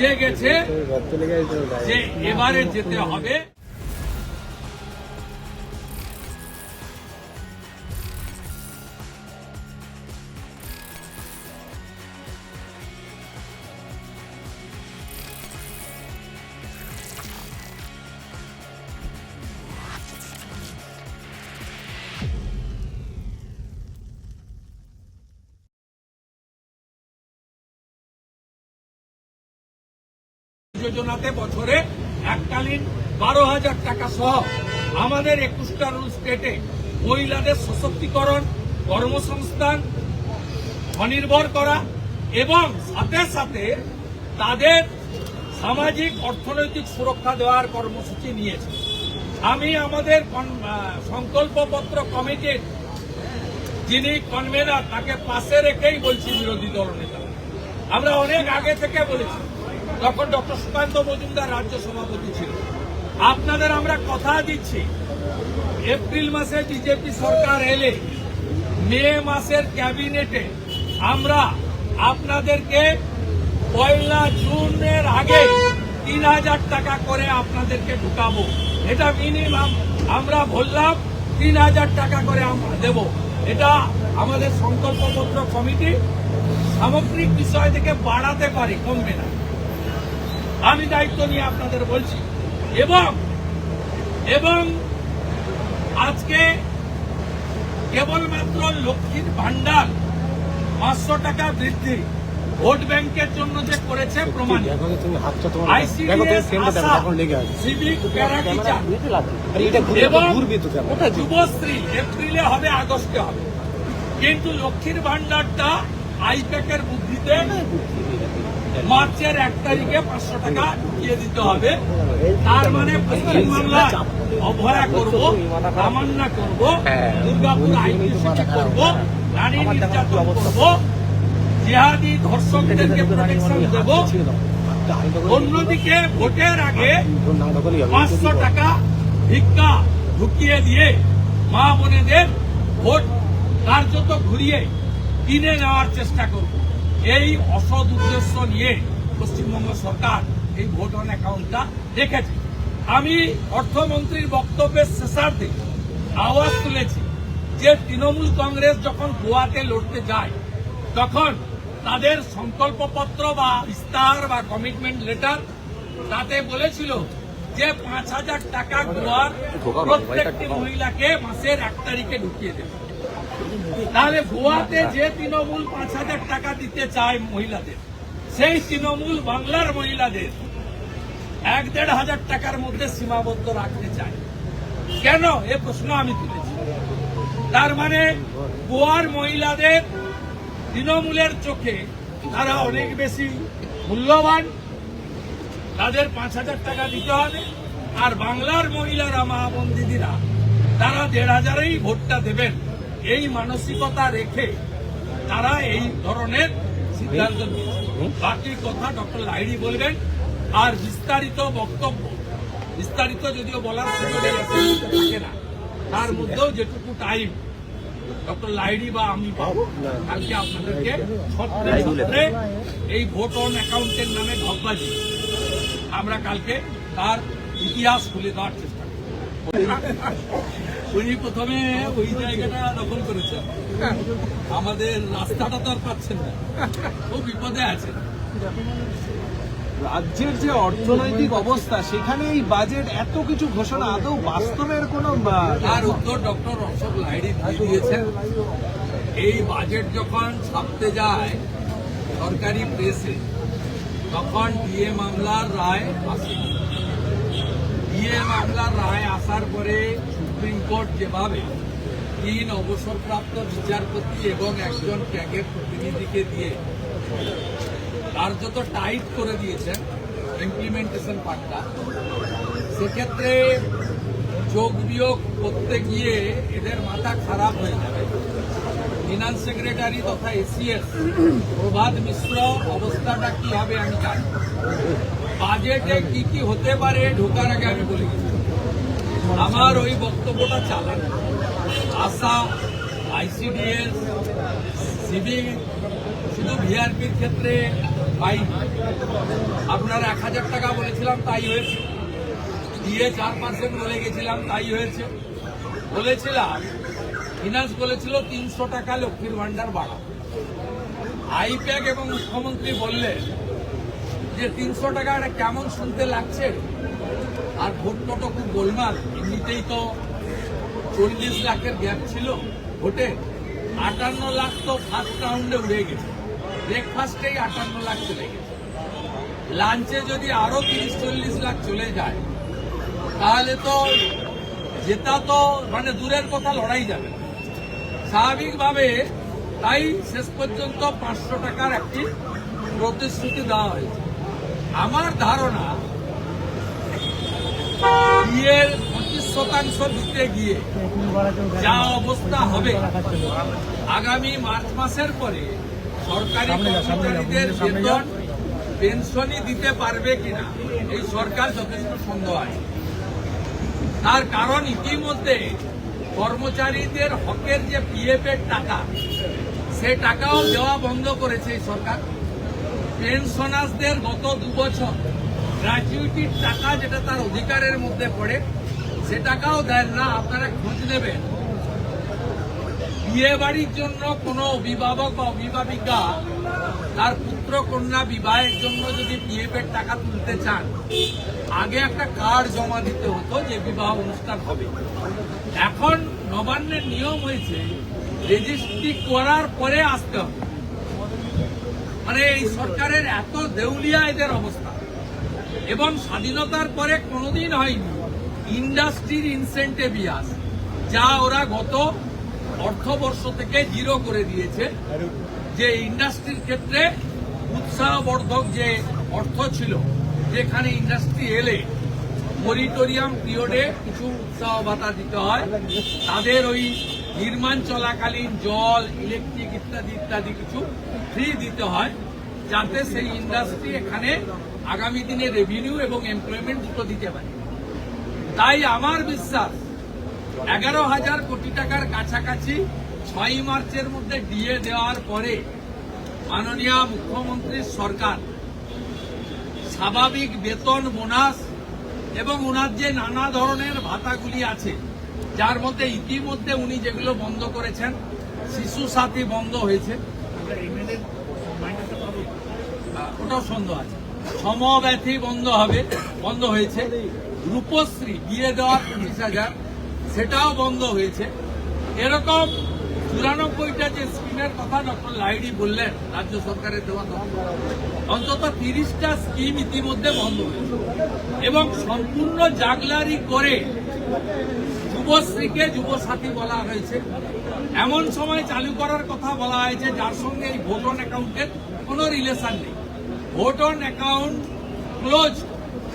বুঝে গেছে যে এবারে যেতে হবে। যোজনাতে বছরে এককালীন 12,000 টাকা সহ আমাদের 21টা রুল স্টেটে মহিলাদের সশক্তিকরণ, কর্মসংস্থান, স্বনির্ভর করা এবং সাথে সাথে তাদের সামাজিক অর্থনৈতিক সুরক্ষা দেওয়ার কর্মসূচি নিয়েছে। আমি আমাদের সংকল্পপত্র কমিটির যিনি কনভেনার তাকে পাশে রেখেই বলছি বিরোধী দলনেতা, আমরা অনেক আগে থেকে বলেছি, তখন ডক্টর সুকান্ত মজুমদার রাজ্য সভাপতি ছিল। আপনাদের আমরা কথা দিচ্ছি, এপ্রিল মাসে বিজেপি সরকার এলে মে মাসের ক্যাবিনেটে আমরা আপনাদেরকে 1 জুনের আগে 3,000 টাকা করে আপনাদেরকে ঢুকাবো। এটা মিনিমাম আমরা বললাম 3,000 টাকা করে আমরা দেব। এটা আমাদের সংকল্পপত্র কমিটি সামগ্রিক বিষয় থেকে বাড়াতে পারে, কমবে না। আমি দায়িত্ব নিয়ে আপনাদের বলছি। এবং আজকে কেবলমাত্র লক্ষ্মীর ভান্ডার 500 টাকা বৃদ্ধি ভোট ব্যাংকের জন্য যে করেছে প্রমাণ। আইসিডিএস, সিভিক, প্যারা টিচার এবং যুবশ্রী এপ্রিলে হবে, আগস্টে হবে, কিন্তু লক্ষ্মীর ভান্ডারটা আইপ্যাকের বুদ্ধিতে মার্চের 1 তারিখে 500 টাকা দিয়ে দিতে হবে। তার মানে পশ্চিমবাংলায় অবহেলা করব, তামান্না করব, দুর্গাপুর আইনজীবী করব, নারী নির্যাতন করব, জিহাদি ধর্ষকদেরকে প্রোটেকশন দেব। অন্যদিকে ভোটের আগে 500 টাকা ভিক্ষা ঢুকিয়ে দিয়ে মা বোনেদের ভোট কার্যত ঘুরিয়ে কিনে নেওয়ার চেষ্টা করব। এই অসৎ উদ্দেশ্য নিয়ে পশ্চিমবঙ্গ সরকার এই ভোট অন অ্যাকাউন্টটা রেখেছে। আমি অর্থমন্ত্রীর বক্তব্যের শেষার্ধে আওয়াজ তুলেছি যে তৃণমূল কংগ্রেস যখন গোয়াতে লড়তে যায় তখন তাদের সংকল্পপত্র বা ইস্তাহার বা কমিটমেন্ট লেটার তাতে বলেছিল যে 5,000 টাকা গোয়ার প্রত্যেকটি মহিলাকে মাসের 1 তারিখে ঢুকিয়ে দেবে। তাহলে গোয়াতে যে তৃণমূল 5,000 টাকা দিতে চায় মহিলাদের, সেই তৃণমূল বাংলার মহিলাদের 1,500 টাকার মধ্যে সীমাবদ্ধ রাখতে চায় কেন? এ প্রশ্ন আমি তুলেছি। তার মানে গোয়ার মহিলাদের তৃণমূলের চোখে তারা অনেক বেশি মূল্যবান, তাদের 5,000 টাকা দিতে হবে। আর বাংলার মহিলারা, মা বোন দিদিরা, তারা 1,500-এই ভোটটা দেবেন, এই মানসিকতা রেখে তারা এই ধরনের সিদ্ধান্ত নিয়েছে। বাকি কথা ডক্টর লাহিড়ী বলবেন। আর বিস্তারিত বক্তব্য, বিস্তারিত যদিও বলার সুযোগ থাকে না, তার মধ্যেও যেটুকু টাইম ডক্টর লাহিড়ী বা আমি পাবো, কালকে আপনাদেরকে এই ভোট অন অ্যাকাউন্টের নামে ধপ্পাজি আমরা কালকে তার ইতিহাস খুলে দেওয়ার চেষ্টা করি। উনি প্রথমে ওই জায়গাটা দখল করেছেন, আমাদের রাস্তাটা তো আর পাচ্ছেন না, খুব বিপদে আছেন। রাজ্যের যে অর্থনৈতিক অবস্থা, সেখানে এই বাজেট এত কিছু ঘোষণা আদৌ বাস্তবের কোন? তার উত্তর ডক্টর অশোক লাহিড়ী দিয়েছেন। এই বাজেট যখন ছাপতে যায় সরকারি প্রেসে, তখন ডিএ মামলার রায় আসে। ডিএ মামলার রায় আসার পরে সুপ্রিম কোর্ট যেভাবে 3 অবসরপ্রাপ্ত বিচারপতি এবং একজন ক্যাগের প্রতিনিধিকে দিয়ে কার্যত টাইট করে দিয়েছেন ইমপ্লিমেন্টেশন পার্টটা, সেক্ষেত্রে যোগ বিয়োগ করতে গিয়ে এদের মাথা খারাপ হয়ে যাবে। ফিনান্স সেক্রেটারি তথা এসিএস প্রভাত মিশ্র অবস্থাটা কি হবে আমি জানি। বাজেটে কি কি হতে পারে ঢোকার আগে আমি বলে গেছি, আমার ওই বক্তব্যটা চালান। আশা, আইসিডিএস, সিভিক, শুধু ভিআরপির ক্ষেত্রে পাইনি। আপনার 1000 টাকা বলেছিলাম, তাই হয়েছে। দিয়ে 4% বলে গেছিলাম, তাই হয়েছে। বলেছিলাম ফিনান্স বলেছিল 300 টাকা লক্ষ্মীর ভান্ডার বাড়া। আইপ্যাক এবং মুখ্যমন্ত্রী বললেন যে 300 টাকা এটা কেমন শুনতে লাগছে, আর ভোটটা তো খুব গোলমাল, এমনিতেই তো 40 লাখের গ্যাপ ছিল ভোটে। 58 লাখ তো ফার্স্ট রাউন্ডে উড়ে গেছে, ব্রেকফাস্টেই 58 লাখ চলে গেছে। লাঞ্চে যদি আরো 30-40 লাখ চলে যায় তাহলে তো যেটা তো মানে দূরের কথা, লড়াই যাবে না। স্বাভাবিকভাবে তাই শেষ পর্যন্ত 500 টাকার একটি প্রতিশ্রুতি দেওয়া হয়েছে। আমার ধারণা বিয়ের 25% দিতে গিয়ে যা অবস্থা হবে, আগামী মার্চ মাসের পরে সরকারি কর্মচারীদের বেতন পেনশনই দিতে পারবে কিনা এই সরকার যথেষ্ট সন্দেহ আছে। তার কারণ ইতিমধ্যে কর্মচারীদের হকের যে পিএফ এর টাকা, সে টাকাও দেওয়া বন্ধ করেছে এই সরকার। পেনশনারদের গত 2 বছর গ্র্যাচুইটির টাকা, যেটা তার অধিকারের মধ্যে পড়ে, সে টাকাও দেন না। আপনারা খোঁজ নেবেন, বিয়ে বাড়ির জন্য কোনো অভিভাবক বা অভিভাবিকা তার পুত্র কন্যা বিবাহের জন্য যদি পিএফ এর টাকা তুলতে চান, আগে একটা কার্ড জমা দিতে হতো যে বিবাহ অনুষ্ঠান হবে। এখন নবান্নের নিয়ম হয়েছে রেজিস্ট্রি করার পরে আসতে হবে। মানে এই সরকারের এত দেউলিয়া এদের অবস্থা। এবং স্বাধীনতার পরে কোনোদিন হয়নি ইন্ডাস্ট্রির ইনসেন্টিভ ইয়াস, যা ওরা গত অর্থবর্ষ থেকে 0 করে দিয়েছে। যে ইন্ডাস্ট্রির ক্ষেত্রে উৎসাহবর্ধক যে অর্থ ছিল, যেখানে ইন্ডাস্ট্রি এলে মরিটোরিয়াম পিরিয়ডে কিছু উৎসাহ ভাতা দিতে হয়, তাদের ওই নির্মাণ চলাকালীন জল, ইলেকট্রিক ইত্যাদি ইত্যাদি কিছু ফ্রি দিতে হয়, যাতে সেই ইন্ডাস্ট্রি এখানে আগামী দিনে রেভিনিউ এবং এমপ্লয়মেন্ট দুটো দিতে পারে। তাই আমার বিশ্বাস 11,000 কোটি টাকার কাছাকাছি 6 মার্চের মধ্যে ডিএ দেওয়ার পরে মাননীয় মুখ্যমন্ত্রীর সরকার স্বাভাবিক বেতন, বোনাস এবং ওনার যে নানা ধরনের ভাতাগুলি আছে, যার মধ্যে ইতিমধ্যে উনি যেগুলো বন্ধ করেছেন, শিশু সাথী বন্ধ হয়েছে, ওটাও সন্দেহ আছে, সমব্যথী বন্ধ হয়েছে, রূপশ্রী বিয়ে দেওয়ার 25,000 সেটাও বন্ধ হয়েছে। এরকম 94টা যে স্কিমের কথা ডক্টর লাহিড়ী বললেন রাজ্য সরকারের দেওয়া, অন্তত 30টা স্কিম ইতিমধ্যে বন্ধ হয়েছে। এবং সম্পূর্ণ জাগলারি করে যুবশ্রীকে যুবসাথী বলা হয়েছে। এমন সময় চালু করার কথা বলা হয়েছে যার সঙ্গে এই ভোট অন অ্যাকাউন্টের কোনো রিলেশন নেই। Vote on account close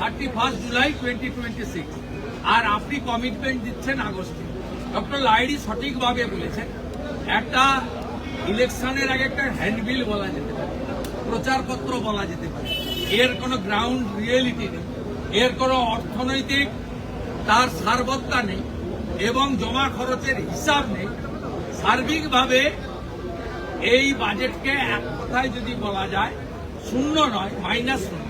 31 July 2026, আর আপনি কমিটমেন্ট দিচ্ছেন আগস্টে। ডক্টর লাহিড়ী সঠিকভাবে বলেছেন, একটা ইলেকশনের আগে একটা হ্যান্ডবিল বলা যেতে পারে, প্রচারপত্র বলা যেতে পারে, এর কোনো গ্রাউন্ড রিয়েলিটি নেই, এর কোনো অর্থনৈতিক তার সারবত্তা নেই এবং জমা খরচের হিসাব নেই। সার্বিকভাবে এই বাজেটকে এক কথায় যদি বলা যায়, শূন্য নয়, -0।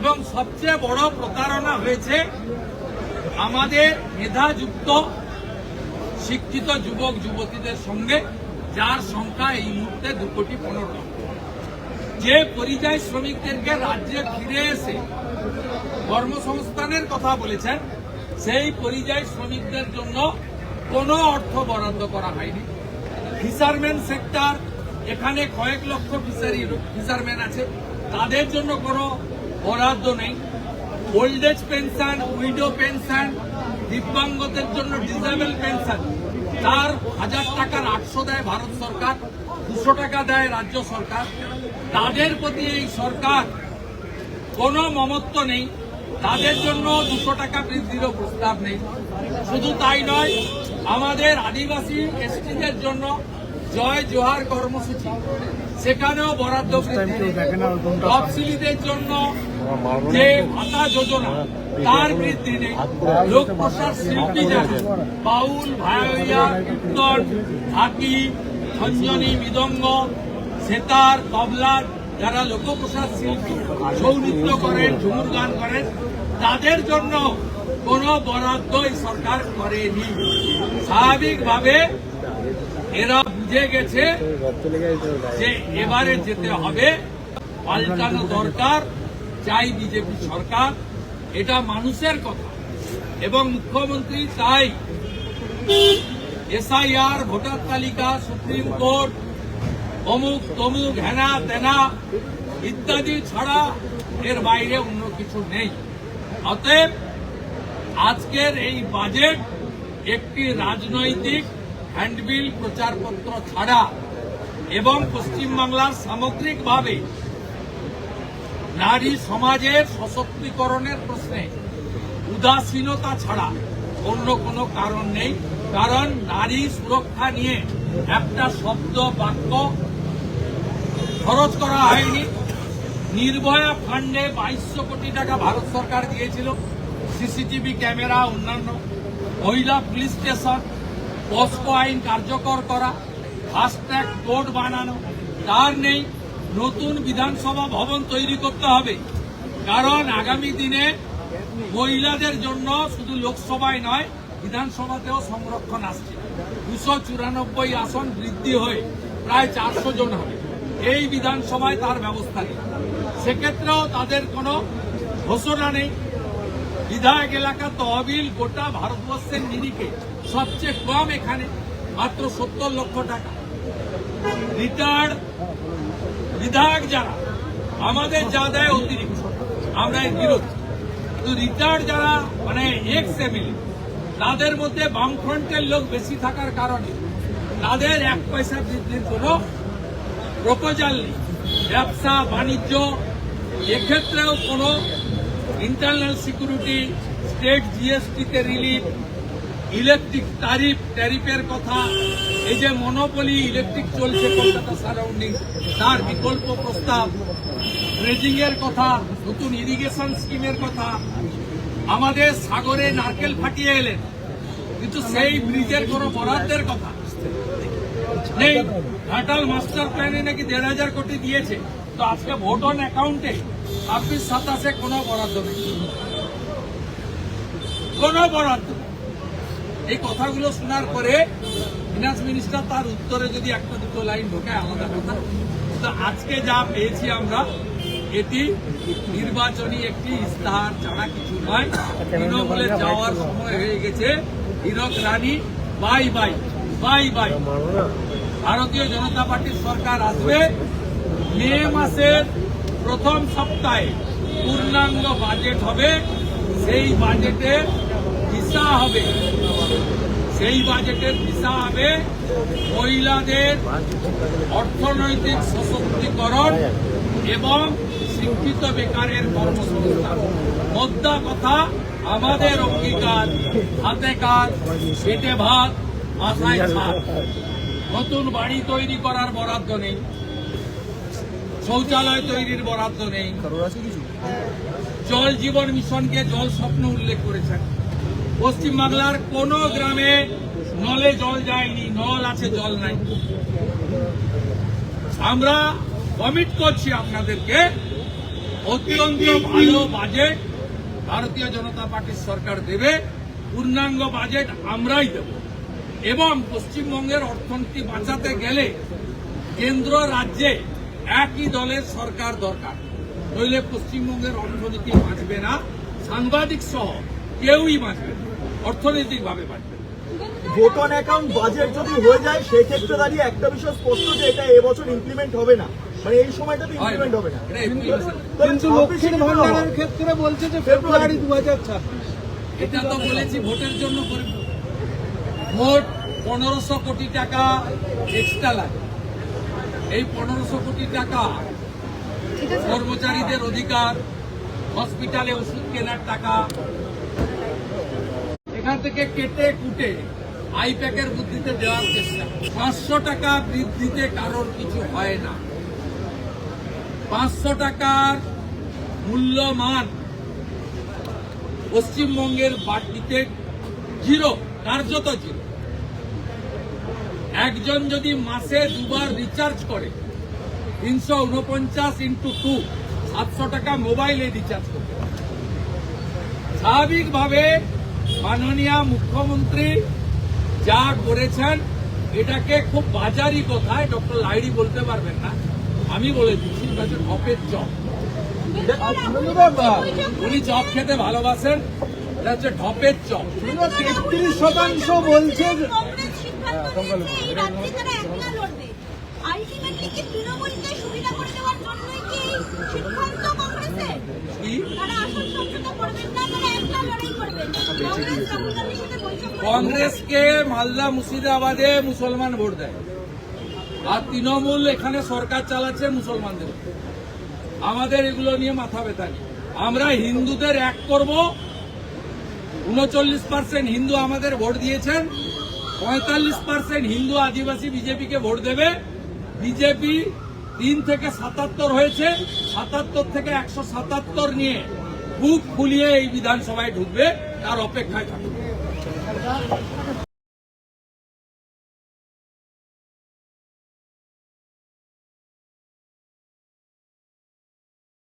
এবং সবচেয়ে বড় প্রতারণা হয়েছে আমাদের মেধাযুক্ত শিক্ষিত যুবক যুবতীদের সঙ্গে, যার সংখ্যা এই মুহূর্তে 2,15,00,000। যে পরিযায়ী শ্রমিকদেরকে রাজ্যে ফিরে এসে কর্মসংস্থানের কথা বলেছেন, সেই পরিযায়ী শ্রমিকদের জন্য কোনো অর্থ বরাদ্দ করা হয়নি। ফিশারম্যান সেক্টর, এখানে কয়েক লক্ষ ফিশারম্যান আছে, তাদের জন্য কোনো বরাদ্দ নেই। Old age pension, widow pension, দিব্যাঙ্গদের জন্য ডিসেবল পেনশন, তার 1000 টাকার 800 দেয় ভারত সরকার, 200 টাকা দেয় রাজ্য সরকার। তাদের প্রতি এই সরকার কোনো মমত্ব নেই, তাদের জন্য 200 টাকা বৃদ্ধিরও প্রস্তাব নেই। শুধু তাই নয়, আমাদের আদিবাসী এসটিদের জন্য জয় জোহার কর্মসূচি, সেখানেও বরাদ্দ বৃদ্ধি নেই। তফসিলিদের জন্য যে ভাতা যোজনা, তার বৃদ্ধি নেই। লোক প্রসার শিল্পী যারা বাউল, ভায়োলিয়া, কীর্তন, ঢাকি, খঞ্জনি, মৃদঙ্গ, সেতার, তবলা, যারা লোকপ্রসাদ শিল্পী, সৌনৃত্য করেন, ঝুমুর গান করেন, তাদের জন্য কোনো বরাদ্দ এই সরকার করেনি। স্বাভাবিকভাবে এরা বুঝে গেছে যে এবারে যেতে হবে, পাল্টানো দরকার, চাই বিজেপি সরকার, এটা মানুষের কথা। এবং মুখ্যমন্ত্রী তাই এসআইআর, ভোটার তালিকা, সুপ্রিম কোর্ট, অমুক তমুক, হেনা তেনা ইত্যাদি ছাড়া এর বাইরে অন্য কিছু নেই। অতএব আজকের এই বাজেট একটি রাজনৈতিক হ্যান্ডবিল প্রচারপত্র ছাড়া এবং পশ্চিমবাংলার সামগ্রিকভাবে নারী সমাজের সশক্তিকরণের প্রশ্নে উদাসীনতা ছাড়া অন্য কোনো কারণ নেই। কারণ নারী সুরক্ষা নিয়ে একটা শব্দ বাক্য খরচ করা হয়নি। নির্ভয়া ফান্ডে 2200 কোটি টাকা ভারত সরকার দিয়েছিল, সিসিটিভি ক্যামেরা, অন্যান্য, মহিলা পুলিশ স্টেশন, পস্কো আইন কার্যকর করা, ফাস্ট্র্যাক কোর্ট বানানো, তার নেই। নতুন বিধানসভা ভবন তৈরি করতে হবে, কারণ আগামী দিনে মহিলাদের জন্য শুধু লোকসভায় নয়, বিধানসভাতেও সংরক্ষণ আসছে। 294 আসন বৃদ্ধি হয়ে প্রায় 400 জন হবে এই বিধানসভায়, তার ব্যবস্থা নেই। সেক্ষেত্রেও তাদের কোনো ঘোষণা নেই। বিধায়ক এলাকা তহবিল গোটা ভারতবর্ষের নিরিখে সবচেয়ে কম, এখানে মাত্র 70 লক্ষ টাকা। রিটায়ার্ড বিধায়ক যারা, আমাদের যা দেয় অতিরিক্ত, আমরা এর বিরোধী। তো রিটায়ার্ড যারা মানে এক্স এমএলএ, তাদের মধ্যে বামফ্রন্টের লোক বেশি থাকার কারণে তাদের 1 পয়সা বৃদ্ধির কোনো প্রপোজাল নেই। ব্যবসা বাণিজ্য এক্ষেত্রেও কোনো ইন্টারনাল সিকিউরিটি, স্টেট জিএসটিতে রিলিফ, ইলেকট্রিক ট্যারিফের কথা, এই যে মনোপলি ইলেকট্রিক চলছে কলকাতা সারাউন্ডিং, তার বিকল্প প্রস্তাব, ড্রেজিং এর কথা, নতুন ইরিগেশন স্কিমের কথা। আমাদের সাগরে নারকেল ফাটিয়ে এলেন, কিন্তু সেই ব্রিজের কোনো বরাদ্দের কথা নেই। ঘাটাল মাস্টার প্ল্যানে নাকি 1,500 কোটি দিয়েছে, তো আজকে ভোট অন অ্যাকাউন্টে 26-27 কোনো বরাদ্দ নেই, কোনো বরাদ্দ। এই কথাগুলো শোনার পরে ফিনান্স মিনিস্টার তার উত্তরে যদি একটা দুটো লাইন ঢোকায় আলাদা কথা, তো আজকে যা পেয়েছি আমরা, এটি নির্বাচনী একটি ইস্তাহার ছাড়া কিছু নয়। তৃণমূলে যাওয়ার সময় হয়ে গেছে। হীরক রানী বাই বাই বাই বাই। ভারতীয় জনতা পার্টির সরকার আসবে। মে মাসের প্রথম সপ্তাহে পূর্ণাঙ্গ বাজেট হবে। সেই বাজেটের দিশা হবে, সেই বাজেটের দিশা হবে মহিলাদের অর্থনৈতিক সশক্তিকরণ এবং শিক্ষিত বেকারের কর্মসংস্থান। মোদ্দা কথা, আমাদের অঙ্গীকার হাতে কাজ, পেটে ভাত, মাথায় ছাদ। নতুন বাড়ি তৈরি করার বরাদ্দ নেই, শৌচালয় তৈরির বরাদ্দ নেই। জল জীবন মিশনকে জল স্বপ্ন উল্লেখ করেছেন। পশ্চিমবাংলার কোন গ্রামে নলে জল যায়নি, নল আছে জল নাই। আমরা কমিট করছি আপনাদেরকে, অত্যন্ত ভালো বাজেট ভারতীয় জনতা পার্টির সরকার দেবে, পূর্ণাঙ্গ বাজেট আমরাই দেব। এবং পশ্চিমবঙ্গের অর্থনীতি বাঁচাতে গেলে কেন্দ্র রাজ্যে একই দলের সরকার দরকার, নইলে পশ্চিমবঙ্গের অর্থনীতি বাঁচবে না। সাংবাদিক সহ কেউই বাঁচবে না, অর্থনৈতিকভাবে বাঁচবে না। ভোট অন অ্যাকাউন্ট বাজেট যদি হয়ে যায়, সেই ক্ষেত্রে দাঁড়িয়ে একটা বিষয় স্পষ্ট যে এটা এবছর ইমপ্লিমেন্ট হবে না, মানে এই সময়টাতে ইমপ্লিমেন্ট হবে না। এটা implementation। কিন্তু লক্ষ্মীর ভান্ডারের ক্ষেত্রে বলছে যে ফেব্রুয়ারি 2026। এটা তো বলেছি ভোটের জন্য করব। মোট 1500 কোটি টাকা এক্সট্রা লাগে। এই 1500 কোটি টাকা কর্মচারীদের অধিকার, হসপিটালে ওষুধ কেনার টাকা, এখান থেকে কেটে কুটে আইপ্যাকের বুদ্ধিতে দেওয়ার চেষ্টা। 500 টাকা বৃদ্ধিতে কারোর কিছু হয় না। 500 টাকার মূল্যমান পশ্চিমবঙ্গের বাড়তিতে জিরো, কার্যত জিরো। একজন যদি মাসে 2বার রিচার্জ করে 349 × 2 700 টাকা মোবাইলে রিচার্জ করতে হবে। স্বাভাবিকভাবে মাননীয় মুখ্যমন্ত্রী যা করেছেন এটাকে খুব বাজারি কথায় ডক্টর লাহিড়ী বলতে পারবেন না, আমি বলে দিচ্ছি এটা হচ্ছে ঢপের চপ। উনি চপ খেতে ভালোবাসেন, এটা হচ্ছে ঢপের চপ। 33% বলছে যে- কি কংগ্রেসকে মালদা মুর্শিদাবাদে মুসলমান ভোট দেয়, আর তৃণমূল এখানে সরকার চালাচ্ছে মুসলমানদের। আমাদের এগুলো নিয়ে মাথা ব্যথা নেই। আমরা হিন্দুদের এক করব। 39% হিন্দু আমাদের ভোট দিয়েছেন, 45% হিন্দু আদিবাসী বিজেপিকে ভোট দেবে। বিজেপি 3 থেকে 77 হয়েছে, 77 থেকে 177 নিয়ে বুক ফুলিয়ে এই বিধানসভায় ঢুকবে, তার অপেক্ষায় থাকবে।